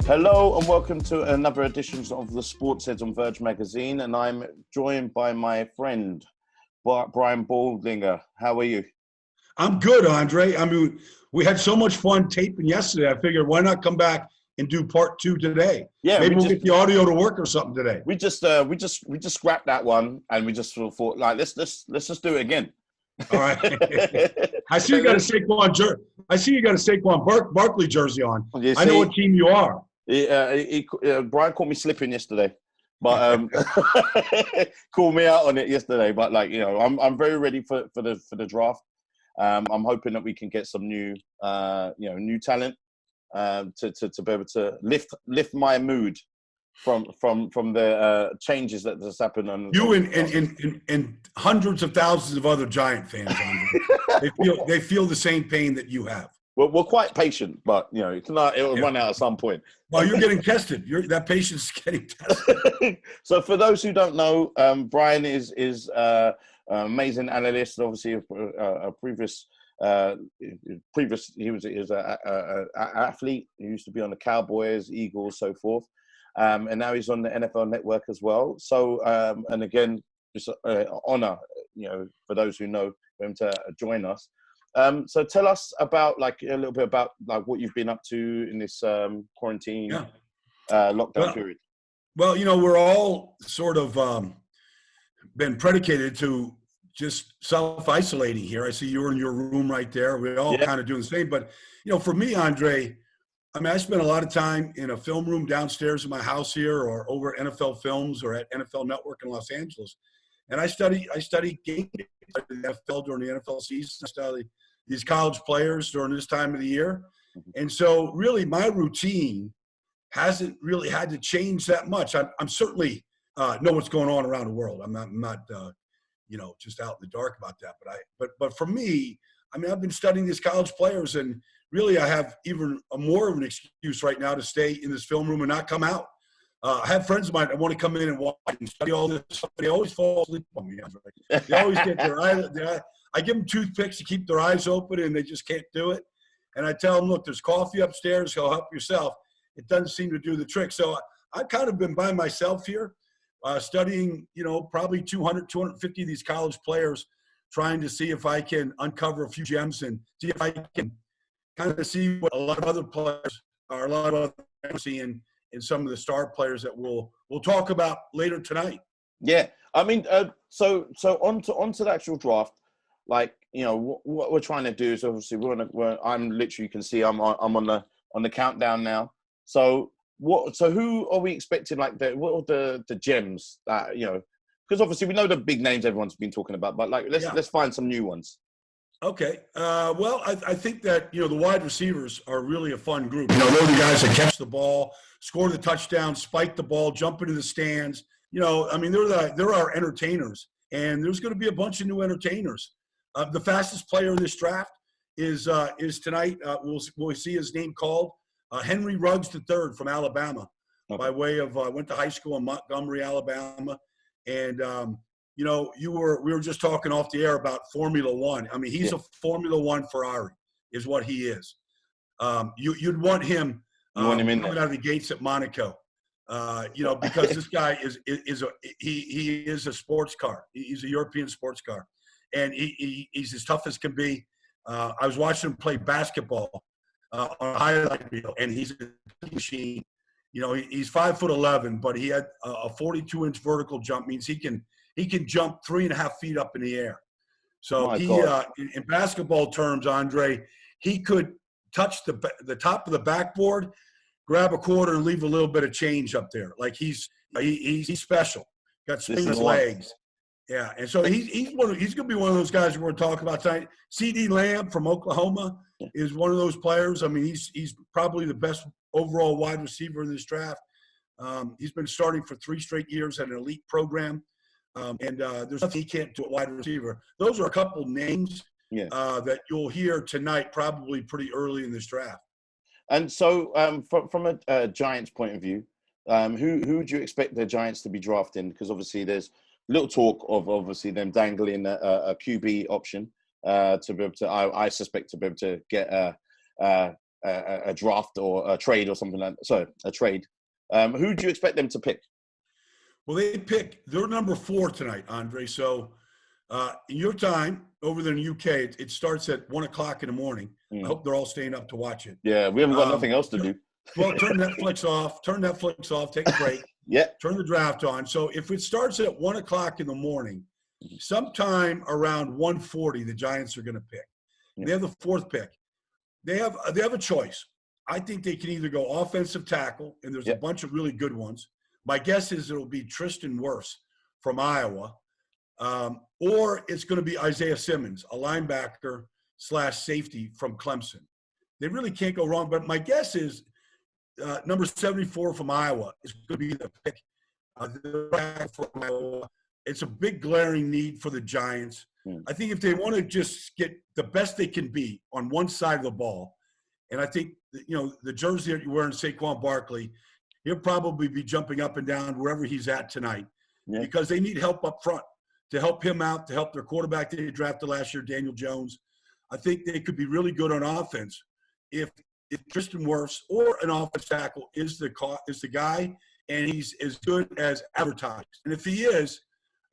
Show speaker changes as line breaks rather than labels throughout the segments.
Hello and welcome to another edition of the SportsHeads on Verge Magazine, and I'm joined by my friend Brian Baldinger. How are you?
I'm good, Andre. I mean, we had so much fun taping yesterday. I figured why not come back and do part two today?
Yeah,
maybe we'll get the audio to work or something today.
We just scrapped that one, and we just sort of thought like let's just do it again.
All right. I see you got a Saquon jersey. I see you got a Saquon Barkley jersey on. I know what team you are.
Brian caught me slipping yesterday, but called me out on it yesterday. But I'm very ready for the draft. I'm hoping that we can get some new talent to be able to lift my mood from the changes that has happened.
You and hundreds of thousands of other Giant fans, Andre. they feel the same pain that you have.
We're quite patient, but it'll run out at some point.
Well, you're getting tested. That patience is getting tested.
So, for those who don't know, Brian is an amazing analyst. Obviously, a previous he was an athlete. He used to be on the Cowboys, Eagles, so forth, and now he's on the NFL Network as well. So, and again, just honor, for those who know him to join us. So tell us about a little bit about what you've been up to in this quarantine lockdown period.
Well, we're all sort of been predicated to just self-isolating here. I see you're in your room right there. We're all kind of doing the same. But, for me, Andre, I spend a lot of time in a film room downstairs in my house here or over at NFL Films or at NFL Network in Los Angeles. And I study game day. I study the NFL during the NFL season. I study these college players during this time of the year. And so really my routine hasn't really had to change that much. I'm certainly know what's going on around the world. I'm not just out in the dark about that. But for me, I've been studying these college players, and really I have even more of an excuse right now to stay in this film room and not come out. I have friends of mine that want to come in and watch and study all this stuff, but they always fall asleep on me. They always get their eye. I give them toothpicks to keep their eyes open, and they just can't do it. And I tell them, look, there's coffee upstairs. Go help yourself. It doesn't seem to do the trick. So I've kind of been by myself here, studying, probably 200, 250 of these college players, trying to see if I can uncover a few gems and see if I can kind of see what a lot of other players are, a lot of other players seeing in some of the star players that we'll talk about later tonight.
Yeah, so onto the actual draft. What we're trying to do is obviously I'm literally, you can see I'm on the countdown now. So who are we expecting? What are the gems that because obviously we know the big names everyone's been talking about, but let's find some new ones.
Okay. Well, I think that, the wide receivers are really a fun group. They're the guys that catch the ball, score the touchdown, spike the ball, jump into the stands. They're our entertainers, and there's going to be a bunch of new entertainers. The fastest player in this draft is tonight. We'll see his name called Henry Ruggs III from Alabama, by way of went to high school in Montgomery, Alabama, and we were just talking off the air about Formula One. He's a Formula One Ferrari, is what he is. You'd want him coming out of the gates at Monaco, because this guy is a sports car. He's a European sports car. And he's as tough as can be. I was watching him play basketball on a highlight reel, and he's a machine. He's 5'11", but he had a 42-inch vertical jump. Means he can jump 3.5 feet up in the air. So in basketball terms, Andre, he could touch the top of the backboard, grab a quarter, and leave a little bit of change up there. He's special. Got swinging legs. Yeah, and so he's going to be one of those guys we're going to talk about tonight. C.D. Lamb from Oklahoma is one of those players. He's probably the best overall wide receiver in this draft. He's been starting for 3 straight years at an elite program, and there's nothing he can't do at wide receiver. Those are a couple names that you'll hear tonight, probably pretty early in this draft.
And so, from a Giants point of view, who would you expect the Giants to be drafting? Because obviously there's little talk of obviously them dangling a QB option. to be able to, I suspect, to be able to get a draft or a trade or something like that. Sorry, a trade. Who do you expect them to pick?
Well, they're number 4 tonight, Andre. So in your time over there in the UK, it starts at 1 o'clock in the morning. I hope they're all staying up to watch it.
Yeah, we haven't got nothing else to do.
Well, turn Netflix off, take a break.
Yeah.
Turn the draft on. So if it starts at 1 o'clock in the morning, sometime around 1:40, the Giants are going to pick. They have the 4th pick. They have a choice. I think they can either go offensive tackle, and there's a bunch of really good ones. My guess is it'll be Tristan Wirfs from Iowa, or it's going to be Isaiah Simmons, a linebacker / safety from Clemson. They really can't go wrong, but my guess is number 74 from Iowa is going to be the pick. It's a big glaring need for the Giants. I think if they want to just get the best they can be on one side of the ball, and I think, the jersey that you're wearing, Saquon Barkley, he'll probably be jumping up and down wherever he's at tonight because they need help up front to help him out, to help their quarterback they drafted last year, Daniel Jones. I think they could be really good on offense if Tristan Wirfs or an offense tackle is the guy, and he's as good as advertised. And if he is,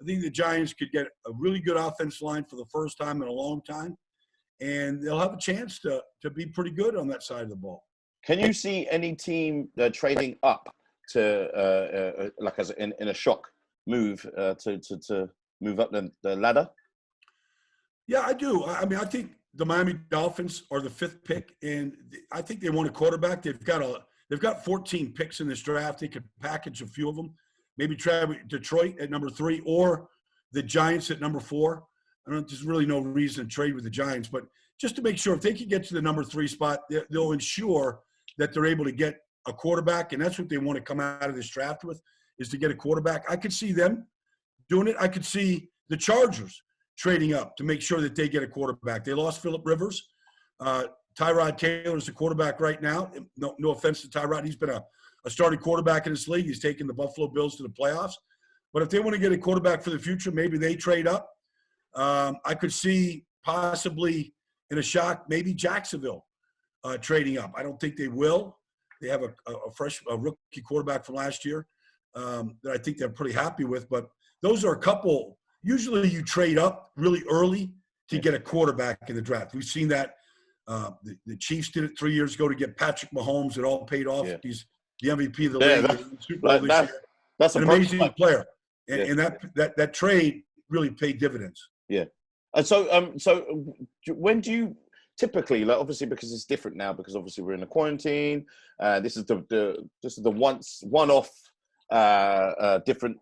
I think the Giants could get a really good offense line for the first time in a long time, and they'll have a chance to be pretty good on that side of the ball.
Can you see any team trading up to like as in a shock move to move up the ladder?
Yeah, I do. I mean, I think the Miami Dolphins are the 5th pick, and I think they want a quarterback. They've got 14 picks in this draft. They could package a few of them. Maybe try Detroit at number 3 or the Giants at number 4. There's really no reason to trade with the Giants, but just to make sure if they can get to the number 3 spot, they'll ensure that they're able to get a quarterback, and that's what they want to come out of this draft with, is to get a quarterback. I could see them doing it. I could see the Chargers trading up to make sure that they get a quarterback. They lost Phillip Rivers. Tyrod Taylor is the quarterback right now. No offense to Tyrod. He's been a starting quarterback in this league. He's taken the Buffalo Bills to the playoffs. But if they want to get a quarterback for the future, maybe they trade up. I could see possibly in a shock, maybe Jacksonville trading up. I don't think they will. They have a rookie quarterback from last year that I think they're pretty happy with. But those are a couple. Usually you trade up really early to get a quarterback in the draft. We've seen that. The Chiefs did it 3 years ago to get Patrick Mahomes. It all paid off. Yeah. He's the MVP of the league. Super Bowl this year. That's an amazing player. And that trade really paid dividends.
Yeah. And so when do you typically, like, obviously because it's different now, because obviously we're in a quarantine, this is the one-off different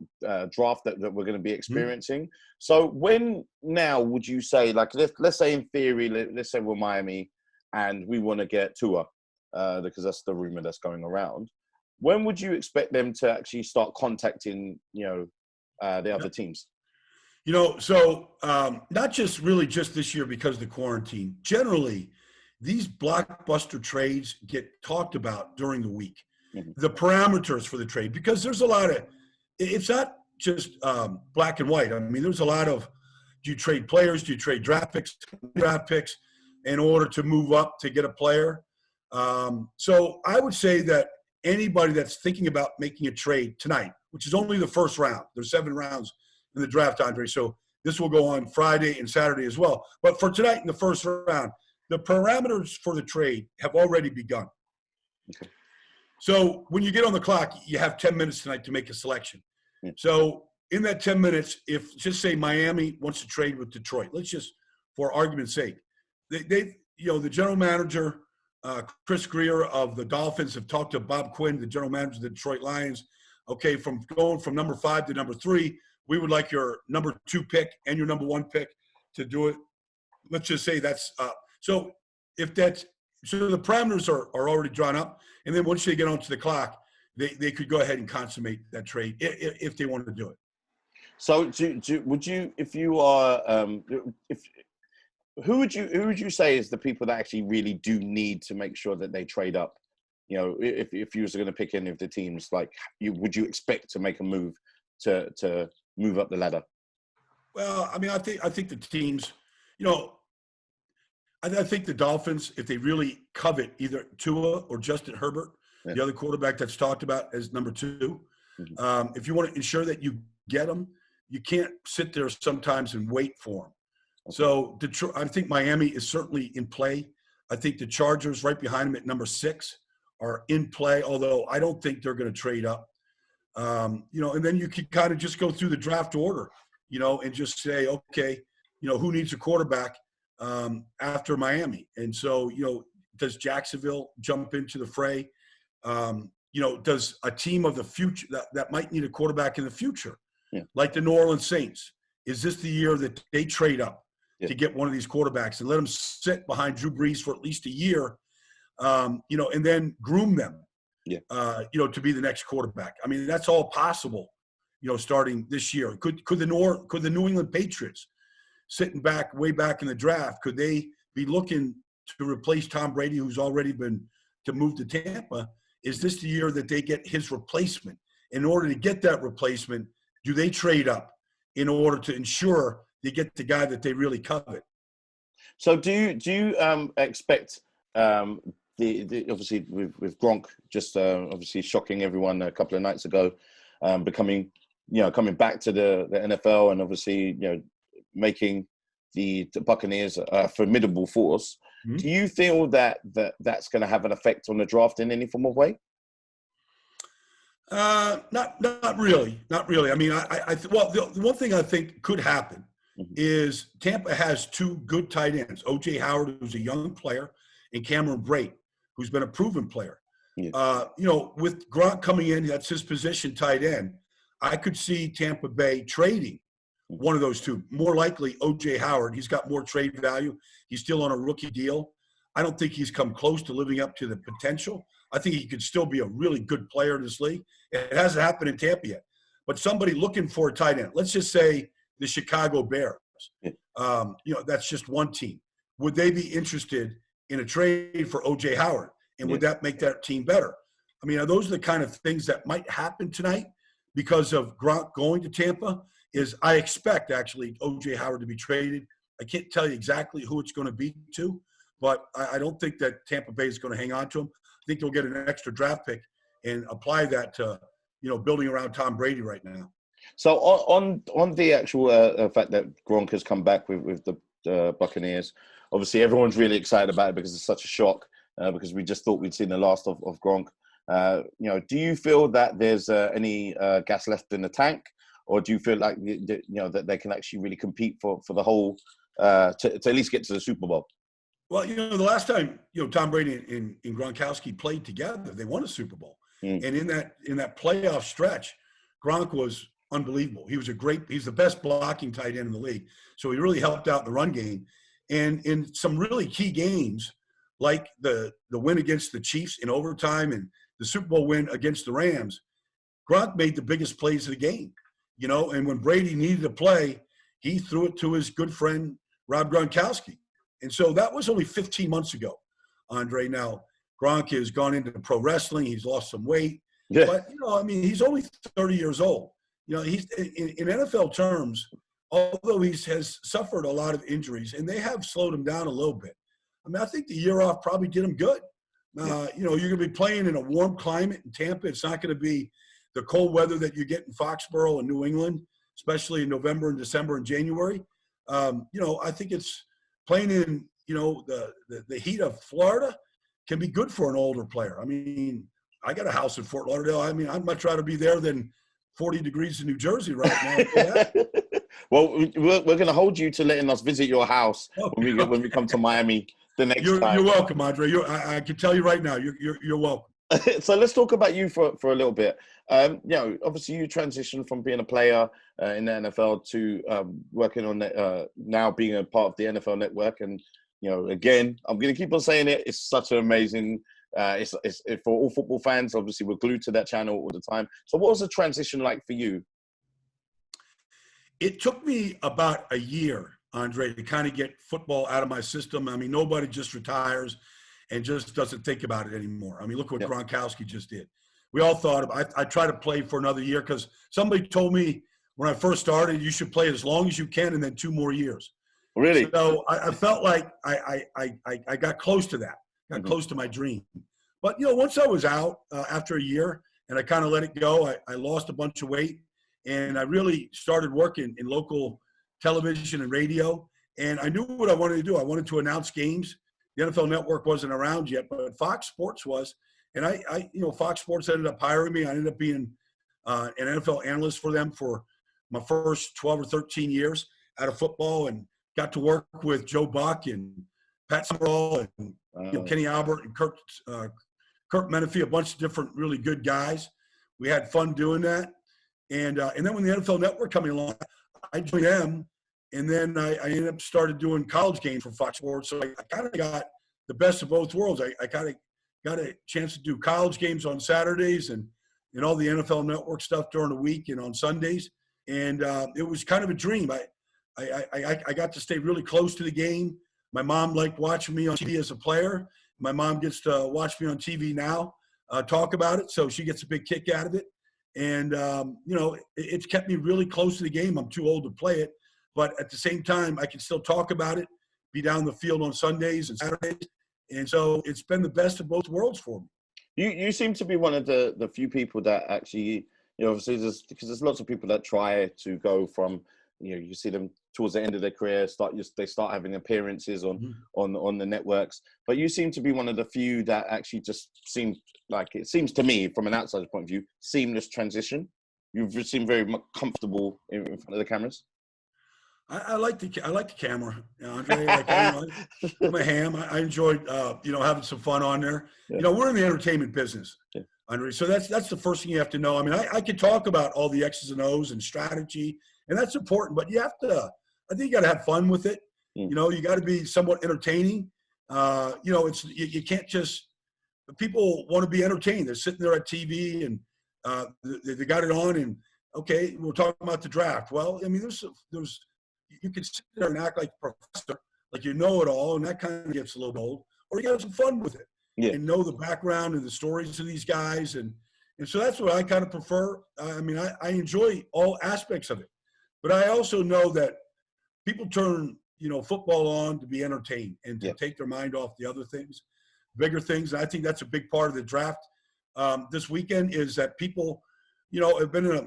draft that we're going to be experiencing. So when now would you say, like, let's say in theory, let's say we're Miami and we want to get Tua, because that's the rumor that's going around. When would you expect them to actually start contacting, the other teams?
So not just this year because of the quarantine. Generally, these blockbuster trades get talked about during the week. The parameters for the trade, because there's a lot of – it's not just black and white. I mean, there's a lot of – do you trade players? Do you trade draft picks in order to move up to get a player? So I would say that anybody that's thinking about making a trade tonight, which is only the first round – there's 7 rounds in the draft, Andre, so this will go on Friday and Saturday as well. But for tonight in the first round, the parameters for the trade have already begun. Okay. So when you get on the clock, you have 10 minutes tonight to make a selection. So in that 10 minutes, if just say Miami wants to trade with Detroit, let's just, for argument's sake, they the general manager, Chris Greer of the Dolphins, have talked to Bob Quinn, the general manager of the Detroit Lions. Okay, from going from number 5 to number 3, we would like your number 2 pick and your number 1 pick to do it. Let's just say that's so the parameters are already drawn up, and then once they get onto the clock, they could go ahead and consummate that trade if they wanted to do it.
So would you, if you are, who would you say is the people that actually really do need to make sure that they trade up? If you was going to pick any of the teams, like, would you expect to make a move to move up the ladder?
Well, I mean, I think the teams, I think the Dolphins, if they really covet either Tua or Justin Herbert,
Yeah.
the other quarterback that's talked about as number 2, if you want to ensure that you get them, you can't sit there sometimes and wait for them.
Okay.
So Detroit, I think Miami is certainly in play. I think the Chargers right behind them at number 6 are in play, although I don't think they're going to trade up. And then you can kind of just go through the draft order, and just say, okay, who needs a quarterback after Miami? And so, does Jacksonville jump into the fray? Does a team of the future that might need a quarterback in the future, like the New Orleans Saints, is this the year that they trade up to get one of these quarterbacks and let them sit behind Drew Brees for at least a year, and then groom them, to be the next quarterback? I mean, that's all possible, starting this year. Could the New England Patriots, sitting way back in the draft, could they be looking to replace Tom Brady, who's already been to move to Tampa? Is this the year that they get his replacement? In order to get that replacement, do they trade up in order to ensure they get the guy that they really covet?
So do you expect the obviously with Gronk just obviously shocking everyone a couple of nights ago, coming back to the NFL and obviously making the Buccaneers a formidable force. Mm-hmm. Do you feel that's going to have an effect on the draft in any form of way?
Not really. I mean, the one thing I think could happen is Tampa has 2 good tight ends, O.J. Howard, who's a young player, and Cameron Brate, who's been a proven player. Yeah. With Gronk coming in, that's his position, tight end. I could see Tampa Bay trading one of those 2. More likely, O.J. Howard. He's got more trade value. He's still on a rookie deal. I don't think he's come close to living up to the potential. I think he could still be a really good player in this league. It hasn't happened in Tampa yet. But somebody looking for a tight end, let's just say the Chicago Bears, that's just one team. Would they be interested in a trade for O.J. Howard? And would that make that team better? I mean, those are the kind of things that might happen tonight because of Gronk going to Tampa. I expect, actually, O.J. Howard to be traded. I can't tell you exactly who it's going to be to, but I don't think that Tampa Bay is going to hang on to him. I think they'll get an extra draft pick and apply that to, building around Tom Brady right now.
So on the actual fact that Gronk has come back with the Buccaneers, obviously everyone's really excited about it because it's such a shock because we just thought we'd seen the last of Gronk. Do you feel that there's any gas left in the tank, or do you feel like that they can actually really compete for the whole to at least get to the Super Bowl?
Well, the last time Tom Brady and Gronkowski played together, they won a Super Bowl. And in that playoff stretch, Gronk was unbelievable. He's the best blocking tight end in the league. So he really helped out in the run game. And in some really key games, like the win against the Chiefs in overtime and the Super Bowl win against the Rams, Gronk made the biggest plays of the game. And when Brady needed a play, he threw it to his good friend, Rob Gronkowski. And so that was only 15 months ago, Andre. Now, Gronk has gone into pro wrestling. He's lost some weight. Yeah. But, he's only 30 years old. He's in NFL terms, although he has suffered a lot of injuries, and they have slowed him down a little bit. I think the year off probably did him good. You're going to be playing in a warm climate in Tampa. It's not going to be the cold weather that you get in Foxborough and New England, especially in November and December and January. I think it's playing in, the heat of Florida can be good for an older player. I got a house in Fort Lauderdale. I'd much rather be there than 40 degrees in New Jersey right now.
Well, we're going to hold you to letting us visit your house when we come to Miami the next time.
You're welcome, Andre. I can tell you right now, you're welcome.
So let's talk about you for a little bit. Obviously you transitioned from being a player in the NFL to working on now being a part of the NFL Network. And again, I'm going to keep on saying it. It's such an amazing. It's for all football fans. Obviously, we're glued to that channel all the time. So, what was the transition like for you?
It took me about a year, Andre, to kind of get football out of my system. Nobody just retires and just doesn't think about it anymore. Look what Gronkowski just did. We all thought I tried to play for another year because somebody told me when I first started, you should play as long as you can and then 2 more years.
Really?
So I felt like I got close to that, got close to my dream. But, once I was out after a year and I kind of let it go, I lost a bunch of weight, and I really started working in local television and radio. And I knew what I wanted to do. I wanted to announce games. The NFL Network wasn't around yet, but Fox Sports was. And Fox Sports ended up hiring me. I ended up being an NFL analyst for them for my first 12 or 13 years out of football, and got to work with Joe Buck and Pat Summerall and Kenny Albert and Kirk Menefee, a bunch of different really good guys. We had fun doing that. And then when the NFL Network coming along, I joined them. And then I ended up started doing college games for Fox Sports. So I kind of got the best of both worlds. I kind of got a chance to do college games on Saturdays and all the NFL Network stuff during the week and on Sundays. And it was kind of a dream. I got to stay really close to the game. My mom liked watching me on TV as a player. My mom gets to watch me on TV now, talk about it. So she gets a big kick out of it. And, it's kept me really close to the game. I'm too old to play it. But at the same time, I can still talk about it, be down the field on Sundays and Saturdays. And so it's been the best of both worlds for me.
You seem to be one of the few people that actually, obviously because there's lots of people that try to go from, you see them towards the end of their career, they start having appearances on the networks. But you seem to be one of the few that actually just seem like, it seems to me from an outsider's point of view, seamless transition. You've seemed very comfortable in front of the cameras.
I like the camera, Andre. I'm a ham. I enjoyed having some fun on there. Yeah. We're in the entertainment business, Andre. So that's the first thing you have to know. I mean, I can talk about all the X's and O's and strategy, and that's important. But you have to. I think you got to have fun with it. You got to be somewhat entertaining. You can't just. People want to be entertained. They're sitting there at TV and they got it on, and okay, we're talking about the draft. Well, I mean, there's you can sit there and act like a professor, like you know it all, and that kind of gets a little old. Or you got some fun with it and know the background and the stories of these guys. And so that's what I kind of prefer. I enjoy all aspects of it. But I also know that people turn, football on to be entertained and to take their mind off the other things, bigger things. And I think that's a big part of the draft this weekend is that people – have been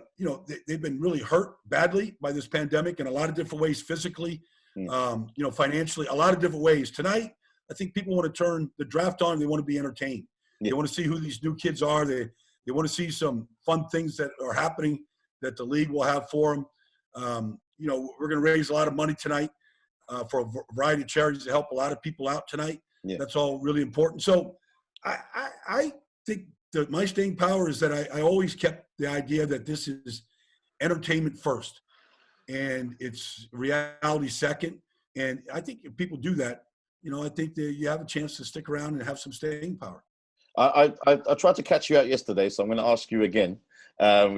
they've been really hurt badly by this pandemic in a lot of different ways, physically, financially, a lot of different ways. Tonight, I think people want to turn the draft on. They want to be entertained. They want to see who these new kids are. They want to see some fun things that are happening that the league will have for them. We're going to raise a lot of money tonight for a variety of charities to help a lot of people out tonight. Yeah. That's all really important. So I think my staying power is that I always kept the idea that this is entertainment first and it's reality second. And I think if people do that, I think that you have a chance to stick around and have some staying power.
I tried to catch you out yesterday, so I'm going to ask you again. So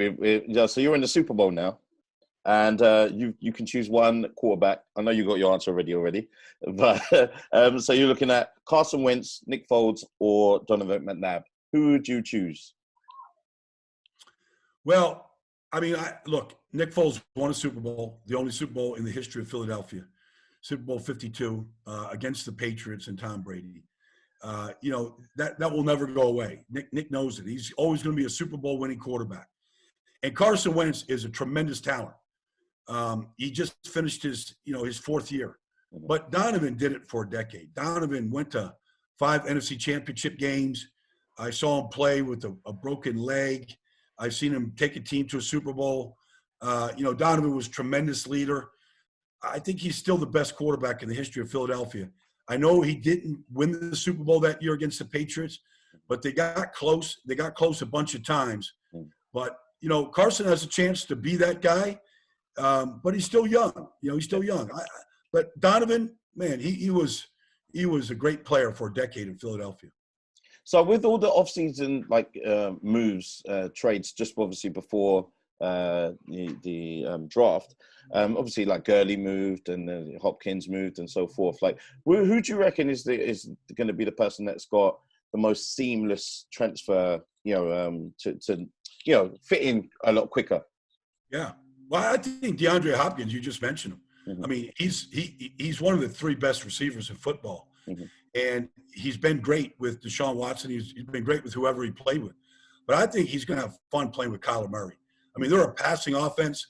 you're in the Super Bowl now, and you can choose one quarterback. I know you got your answer already, but so you're looking at Carson Wentz, Nick Foles, or Donovan McNabb. Who would you choose?
Well, look, Nick Foles won a Super Bowl, the only Super Bowl in the history of Philadelphia, Super Bowl 52 against the Patriots and Tom Brady. That will never go away. Nick knows it. He's always going to be a Super Bowl winning quarterback. And Carson Wentz is a tremendous talent. He just finished his fourth year. But Donovan did it for a decade. Donovan went to 5 NFC Championship games. I saw him play with a broken leg. I've seen him take a team to a Super Bowl. Donovan was a tremendous leader. I think he's still the best quarterback in the history of Philadelphia. I know he didn't win the Super Bowl that year against the Patriots, but they got close. They got close a bunch of times. But, Carson has a chance to be that guy, but he's still young. He's still young. But Donovan, man, he was a great player for a decade in Philadelphia.
So with all the offseason moves, trades, just obviously before the draft, obviously like Gurley moved and then Hopkins moved and so forth. Like, who do you reckon is going to be the person that's got the most seamless transfer? To fit in a lot quicker.
Yeah, well, I think DeAndre Hopkins. You just mentioned him.
Mm-hmm.
I mean, he's one of the three best receivers in football.
Mm-hmm.
And he's been great with Deshaun Watson. He's been great with whoever he played with. But I think he's going to have fun playing with Kyler Murray. I mean, they're a passing offense.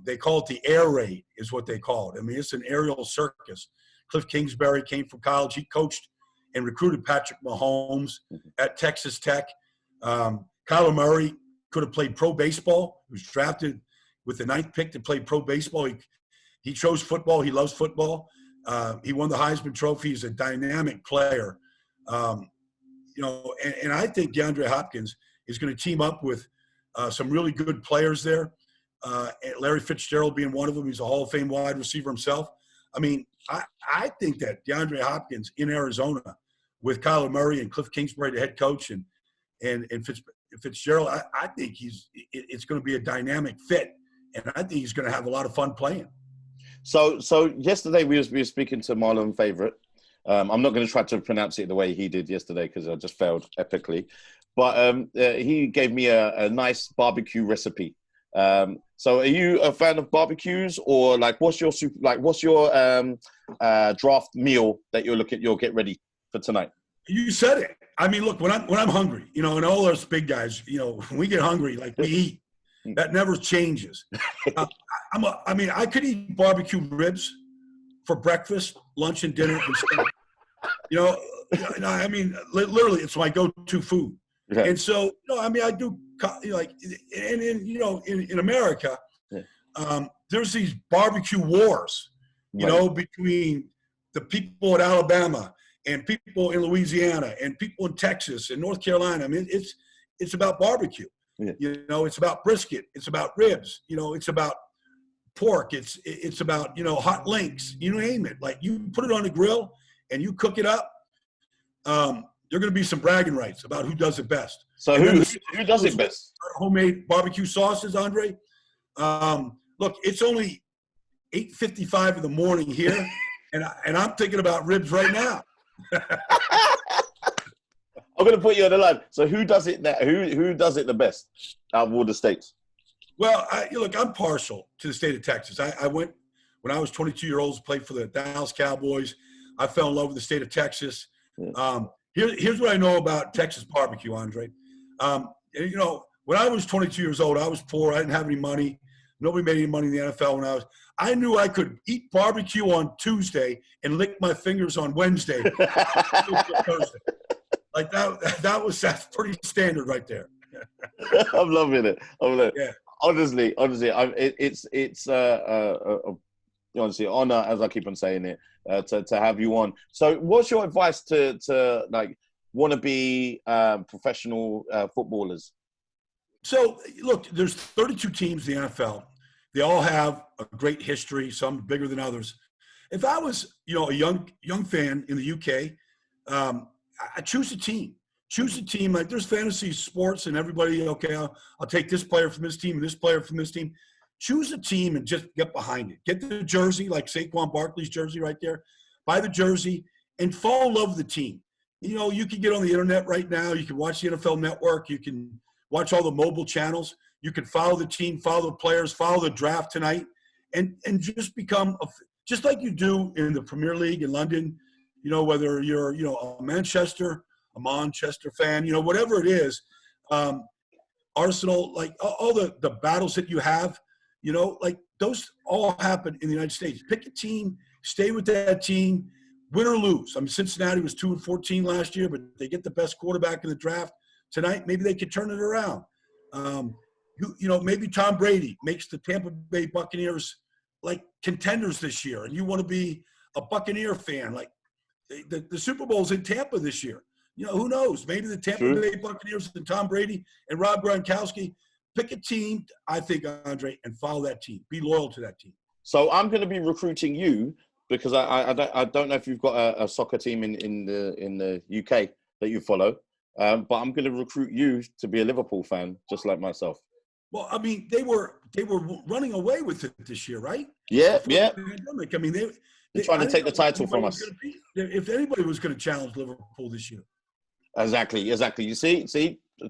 They call it the air raid is what they call it. I mean, it's an aerial circus. Cliff Kingsbury came from college. He coached and recruited Patrick Mahomes at Texas Tech. Kyler Murray could have played pro baseball. He was drafted with the 9th pick to play pro baseball. He chose football. He loves football. He won the Heisman Trophy. He's a dynamic player. And I think DeAndre Hopkins is going to team up with some really good players there. Larry Fitzgerald being one of them. He's a Hall of Fame wide receiver himself. I mean, I think that DeAndre Hopkins in Arizona with Kyler Murray and Cliff Kingsbury, the head coach, and Fitzgerald, I think it's going to be a dynamic fit, and I think he's going to have a lot of fun playing. So
yesterday we were speaking to Marlon Favorite. I'm not going to try to pronounce it the way he did yesterday because I just failed epically. But he gave me a nice barbecue recipe. So are you a fan of barbecues, or what's your draft meal that you'll get ready for tonight?
You said it. I mean, look, when I'm hungry, and all those big guys, when we get hungry, we eat. That never changes. I could eat barbecue ribs for breakfast, lunch, and dinner. I mean, literally, it's my go-to food. Okay. And so, I do in America, there's these barbecue wars, between the people in Alabama and people in Louisiana and people in Texas and North Carolina. I mean, it's about barbecue. Yeah. It's about brisket. It's about ribs. It's about pork. It's about, hot links. You name it. You put it on the grill and you cook it up. There are going to be some bragging rights about who does it best.
So who does it best?
Homemade barbecue sauces, Andre. Look, it's only 8:55 in the morning here, and I'm thinking about ribs right now.
I'm going to put you on the line. So who does it? Who does it the best out of all the states?
Well, I'm partial to the state of Texas. I went when I was 22 years old, played for the Dallas Cowboys. I fell in love with the state of Texas. Yeah. Here's what I know about Texas barbecue, Andre. When I was 22 years old, I was poor. I didn't have any money. Nobody made any money in the NFL I knew I could eat barbecue on Tuesday and lick my fingers on Wednesday. Thursday. That's pretty standard right there.
I'm loving it.
Yeah.
Honestly, honestly, honor, as I keep on saying it, to have you on. So what's your advice to want to be professional footballers? So look, there's 32 teams in the NFL. They all have a great history, some bigger than others. If I was, a young fan in the UK, I choose a team. Choose a team. There's fantasy sports and everybody, okay, I'll take this player from this team and this player from this team. Choose a team and just get behind it. Get the jersey, like Saquon Barkley's jersey right there. Buy the jersey and fall in love with the team. You can get on the internet right now. You can watch the NFL Network. You can watch all the mobile channels. You can follow the team, follow the players, follow the draft tonight, and just become just like you do in the Premier League in London. Whether you're a Manchester fan, whatever it is, Arsenal, all the battles that you have. Those all happen in the United States. Pick a team, stay with that team, win or lose. I mean, Cincinnati was 2-14 last year, but they get the best quarterback in the draft tonight. Maybe they could turn it around. Maybe Tom Brady makes the Tampa Bay Buccaneers contenders this year, and you want to be a Buccaneer fan. The Super Bowl's in Tampa this year. Who knows? Maybe the Tampa Bay Buccaneers and Tom Brady and Rob Gronkowski. Pick a team, I think, Andre, and follow that team. Be loyal to that team. So I'm going to be recruiting you because I don't know if you've got a soccer team in the UK that you follow, but I'm going to recruit you to be a Liverpool fan, just like myself.
Well, I mean, they were running away with it this year, right?
Yeah,
Before
yeah.
the pandemic. I mean,
they're trying to take the title from us.
If anybody was going to challenge Liverpool this year.
Exactly. You see.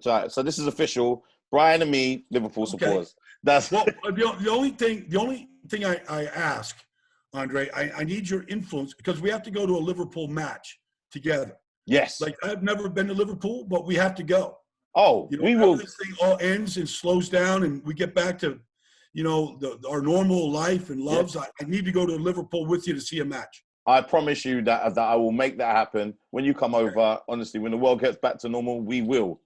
So this is official. Brian and me, Liverpool supporters.
Well, the only thing I ask Andre, I need your influence because we have to go to a Liverpool match together.
Yes.
Like, I've never been to Liverpool, but we have to go.
Oh,
You know,
we will.
this thing all ends and slows down and we get back to, you know, our normal life and loves.
Yes.
I need to go to Liverpool with you to see a match.
I promise you that I will make that happen when you come over. Honestly, when the world gets back to normal, we will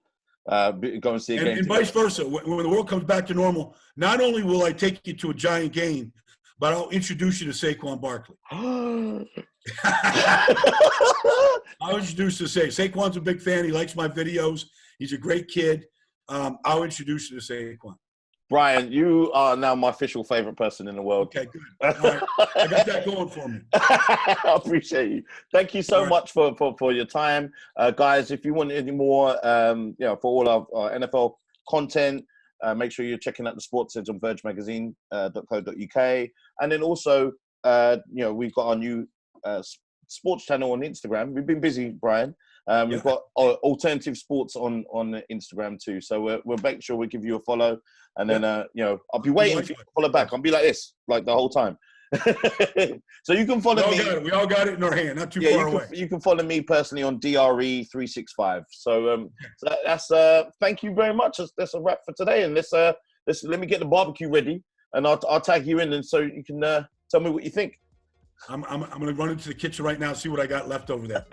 go and see a game.
And vice versa. When the world comes back to normal, not only will I take you to a giant game, but I'll introduce you to Saquon Barkley. I'll introduce you to Saquon's a big fan. He likes my videos. He's a great kid. I'll introduce you to Saquon.
Brian, you are now my official favorite person in the world.
Okay, good. All right. I got that going for me.
I appreciate you. Thank you so much for your time. Guys, if you want any more, you know, for all our NFL content, make sure you're checking out the SportsHeads on vergemagazine.co.uk. And then also, you know, we've got our new sports channel on Instagram. We've been busy, Brian. We've got alternative sports on Instagram too. So we'll make sure we give you a follow. And then, you know, I'll be waiting for you to follow back. I'll be like this, like the whole time. So you can follow me.
We all got it in our hand, not too far away.
You can follow me personally on DRE365. So, so that's thank you very much. That's a wrap for today. And let me get the barbecue ready, and I'll tag you in, and so you can tell me what you think.
I'm going to run into the kitchen right now and see what I got left over there.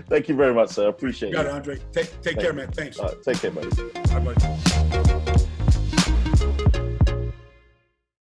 Thank you very much, sir. Appreciate it.
You got it, Andre. Take care, man. Thanks.
Take care, buddy.
Bye, buddy.